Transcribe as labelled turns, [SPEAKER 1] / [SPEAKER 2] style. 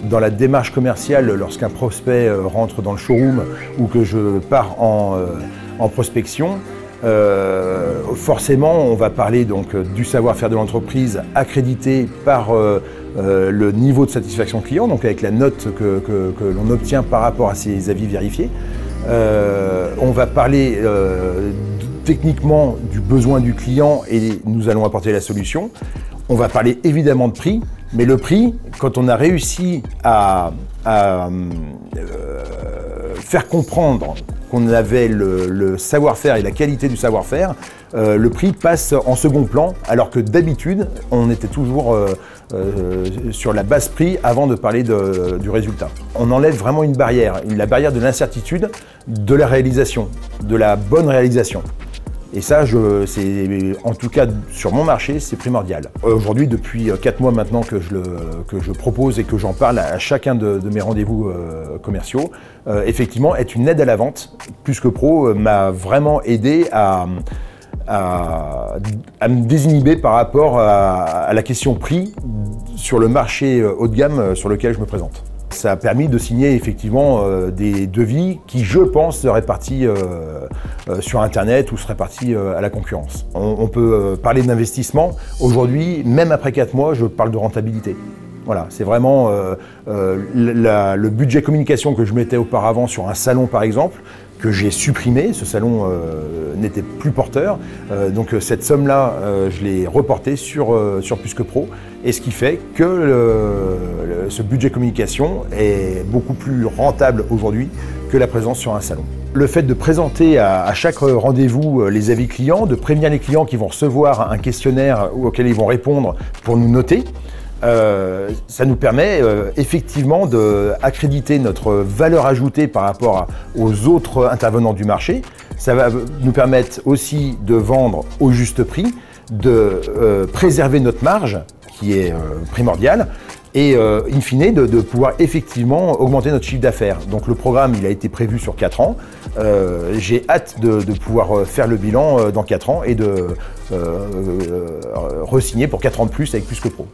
[SPEAKER 1] Dans la démarche commerciale, lorsqu'un prospect rentre dans le showroom ou que je pars en prospection, forcément on va parler donc du savoir-faire de l'entreprise accrédité par le niveau de satisfaction client, donc avec la note que l'on obtient par rapport à ces avis vérifiés. On va parler techniquement du besoin du client et nous allons apporter la solution. On va parler évidemment de prix, mais le prix, quand on a réussi à faire comprendre qu'on avait le savoir-faire et la qualité du savoir-faire, le prix passe en second plan, alors que d'habitude, on était toujours sur la base prix avant de parler du résultat. On enlève vraiment une barrière, la barrière de l'incertitude de la réalisation, de la bonne réalisation. Et ça, en tout cas sur mon marché, c'est primordial. Aujourd'hui, depuis 4 mois maintenant que je propose et que j'en parle à chacun de mes rendez-vous commerciaux, effectivement, être une aide à la vente, Plus que Pro, m'a vraiment aidé à me désinhiber par rapport à la question prix sur le marché haut de gamme sur lequel je me présente. Ça a permis de signer effectivement des devis qui, je pense, seraient partis sur Internet ou seraient partis à la concurrence. On peut parler d'investissement. Aujourd'hui, même après 4 mois, je parle de rentabilité. Voilà, c'est vraiment le budget communication que je mettais auparavant sur un salon, par exemple, que j'ai supprimé. Ce salon n'était plus porteur. Donc cette somme-là, je l'ai reportée sur Plus que Pro. Et ce qui fait que ce budget communication est beaucoup plus rentable aujourd'hui que la présence sur un salon. Le fait de présenter à chaque rendez-vous les avis clients, de prévenir les clients qui vont recevoir un questionnaire auquel ils vont répondre pour nous noter, ça nous permet effectivement d'accréditer notre valeur ajoutée par rapport aux autres intervenants du marché. Ça va nous permettre aussi de vendre au juste prix, de préserver notre marge, qui est primordiale, et in fine de pouvoir effectivement augmenter notre chiffre d'affaires. Donc le programme, il a été prévu sur 4 ans. J'ai hâte de pouvoir faire le bilan dans 4 ans et de re-signer pour 4 ans de plus avec Plus que Pro.